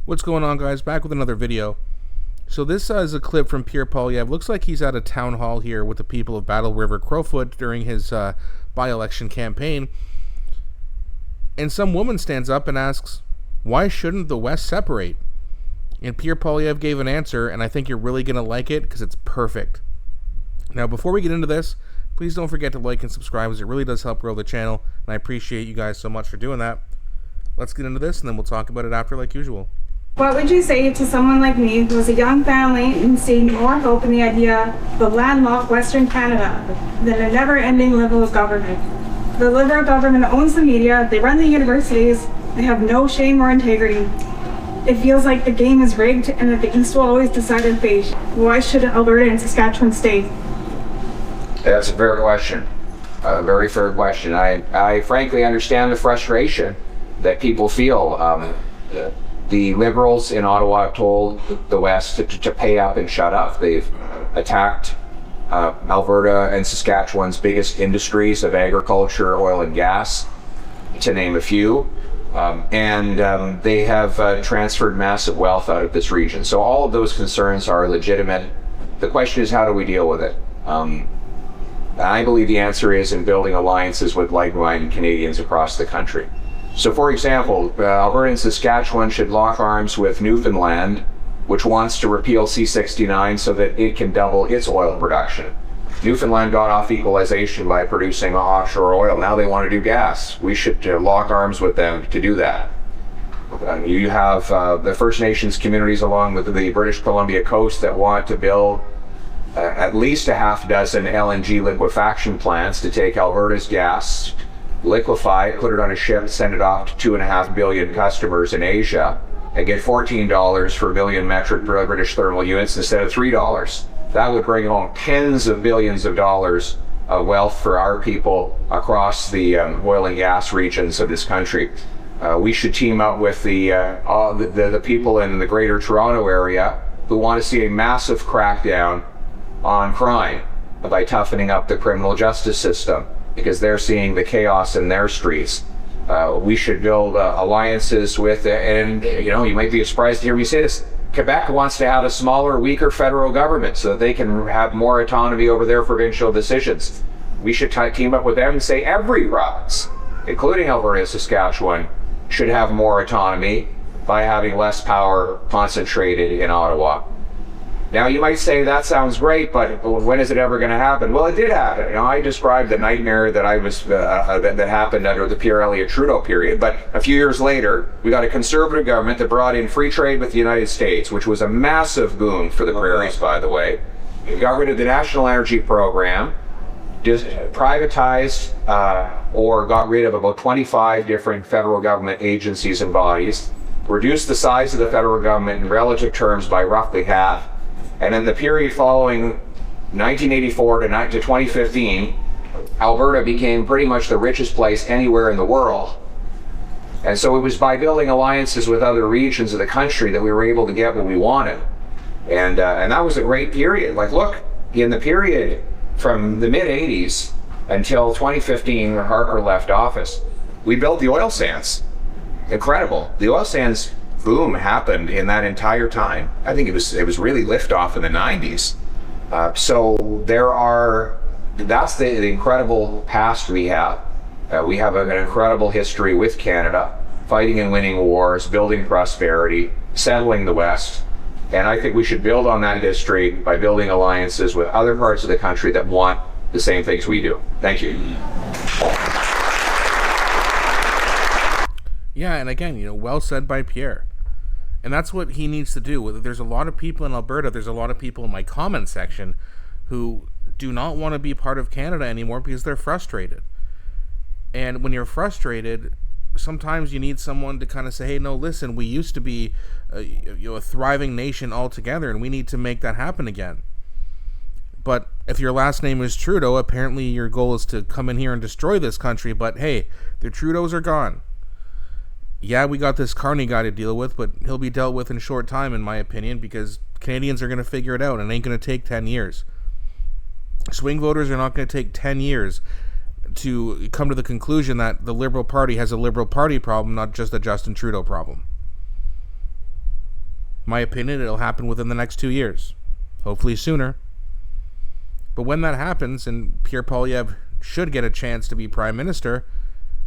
What's going on, guys? Back with another video. So this is a clip from Pierre. Looks like he's at a town hall here with the people of Battle River Crowfoot during his by-election campaign. And some woman stands up and asks, why shouldn't the West separate? And Pierre Poilievre gave an answer, and I think you're really going to like it because it's perfect. Now, before we get into this, please don't forget to like and subscribe, as it really does help grow the channel, and I appreciate you guys so much for doing that. Let's get into this, and then we'll talk about it after like usual. What would you say to someone like me who is a young family and seeing more hope in the idea of the landlocked Western Canada than a never-ending level of government? The Liberal government owns the media, they run the universities, they have no shame or integrity. It feels like the game is rigged and that the East will always decide their fate. Why should Alberta and Saskatchewan stay? That's a fair question. A very fair question. I frankly understand the frustration that people feel. The Liberals in Ottawa have told the West to pay up and shut up. They've attacked Alberta and Saskatchewan's biggest industries of agriculture, oil and gas, to name a few. And they have transferred massive wealth out of this region. So all of those concerns are legitimate. The question is, how do we deal with it? I believe the answer is in building alliances with like-minded Canadians across the country. So, for example, Alberta and Saskatchewan should lock arms with Newfoundland, which wants to repeal C-69 so that it can double its oil production. Newfoundland got off equalization by producing offshore oil. Now they want to do gas. We should lock arms with them to do that. You have the First Nations communities along with the British Columbia coast that want to build at least a half dozen LNG liquefaction plants to take Alberta's gas, liquefy it, put it on a ship, send it off to 2.5 billion customers in Asia, and get $14 for a million metric British thermal units instead of $3. That would bring home tens of billions of dollars of wealth for our people across the oil and gas regions of this country. We should team up with the people in the Greater Toronto area who want to see a massive crackdown on crime by toughening up the criminal justice system, because they're seeing the chaos in their streets. We should build alliances with, and you might be surprised to hear me say this, Quebec wants to have a smaller, weaker federal government so that they can have more autonomy over their provincial decisions. We should team up with them and say every province, including Alberta and Saskatchewan, should have more autonomy by having less power concentrated in Ottawa. Now, you might say that sounds great, but when is it ever going to happen? Well, it did happen. I described the nightmare that that happened under the Pierre Elliott Trudeau period. But a few years later, we got a conservative government that brought in free trade with the United States, which was a massive boon for the prairies, by the way. We got rid of the National Energy Program, privatized or got rid of about 25 different federal government agencies and bodies, reduced the size of the federal government in relative terms by roughly half. And in the period following 1984 to 2015, Alberta became pretty much the richest place anywhere in the world. And so it was by building alliances with other regions of the country that we were able to get what we wanted. And that was a great period. Like, look, in the period from the mid-'80s until 2015, when Harper left office, we built the oil sands. Incredible. The oil sands boom happened in that entire time. I think it was really liftoff in the 90s. So that's the incredible past we have. We have an incredible history with Canada, fighting and winning wars, building prosperity, settling the West. And I think we should build on that history by building alliances with other parts of the country that want the same things we do. Thank you. Yeah, and again, well said by Pierre. And that's what he needs to do. There's a lot of people in Alberta, there's a lot of people in my comment section who do not want to be part of Canada anymore because they're frustrated. And when you're frustrated, sometimes you need someone to kind of say, hey, no, listen, we used to be a thriving nation altogether, and we need to make that happen again. But if your last name is Trudeau, apparently your goal is to come in here and destroy this country. But hey, the Trudeaus are gone. Yeah, we got this Carney guy to deal with, but he'll be dealt with in short time, in my opinion, because Canadians are going to figure it out, and it ain't going to take 10 years. Swing voters are not going to take 10 years to come to the conclusion that the Liberal Party has a Liberal Party problem, not just a Justin Trudeau problem. my opinion, it'll happen within the next 2 years. Hopefully sooner. But when that happens, and Pierre Poilievre should get a chance to be Prime Minister,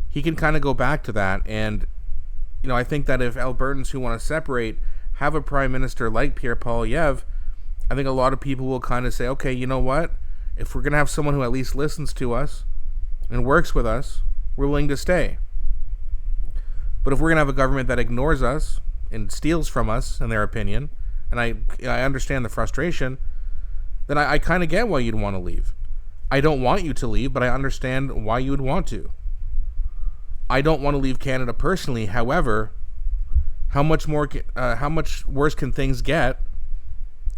he can kind of go back to that. And, I think that if Albertans who want to separate have a Prime Minister like Pierre Poilievre, I think a lot of people will kind of say, okay, you know what? If we're going to have someone who at least listens to us and works with us, we're willing to stay. But if we're going to have a government that ignores us and steals from us, in their opinion, and I understand the frustration, then I kind of get why you'd want to leave. I don't want you to leave, but I understand why you would want to. I don't want to leave Canada personally. However, how much worse can things get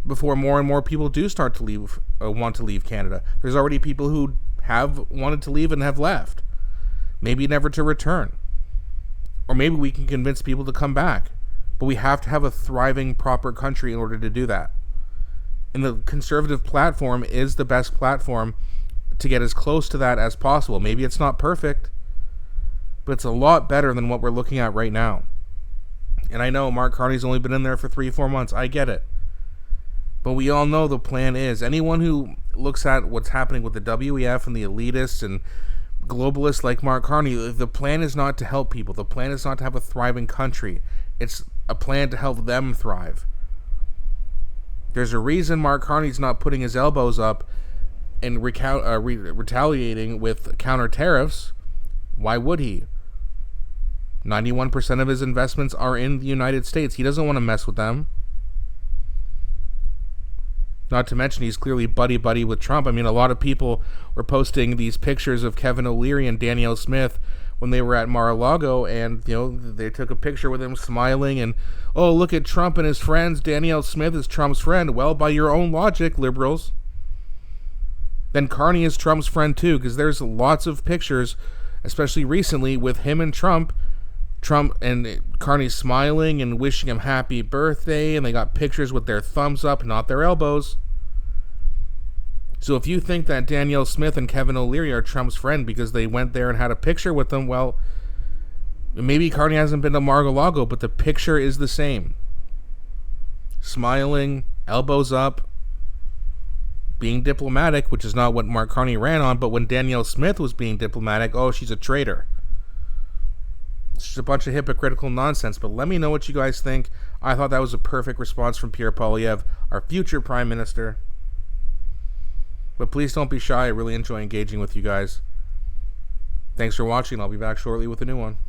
before more and more people do start to leave, want to leave Canada? There's already people who have wanted to leave and have left, maybe never to return. Or maybe we can convince people to come back. But we have to have a thriving, proper country in order to do that. And the Conservative platform is the best platform to get as close to that as possible. Maybe it's not perfect, but it's a lot better than what we're looking at right now. And I know Mark Carney's only been in there for 3-4 months. I get it. But we all know the plan is. Anyone who looks at what's happening with the WEF and the elitists and globalists like Mark Carney, the plan is not to help people. The plan is not to have a thriving country. It's a plan to help them thrive. There's a reason Mark Carney's not putting his elbows up and retaliating with counter tariffs. Why would he? 91% of his investments are in the United States. He doesn't want to mess with them. Not to mention he's clearly buddy-buddy with Trump. I mean, a lot of people were posting these pictures of Kevin O'Leary and Danielle Smith when they were at Mar-a-Lago, and, they took a picture with him smiling, and, oh, look at Trump and his friends. Danielle Smith is Trump's friend. Well, by your own logic, liberals, then Carney is Trump's friend too, because there's lots of pictures, especially recently, with him and Trump and Carney smiling and wishing him happy birthday, and they got pictures with their thumbs up, not their elbows. So if you think that Danielle Smith and Kevin O'Leary are Trump's friend because they went there and had a picture with them, well, maybe Carney hasn't been to Mar-a-Lago, but the picture is the same. Smiling, elbows up, being diplomatic, which is not what Mark Carney ran on, but when Danielle Smith was being diplomatic, oh, she's a traitor. It's just a bunch of hypocritical nonsense. But let me know what you guys think. I thought that was a perfect response from Pierre Poilievre, our future Prime Minister. But please don't be shy. I really enjoy engaging with you guys. Thanks for watching. I'll be back shortly with a new one.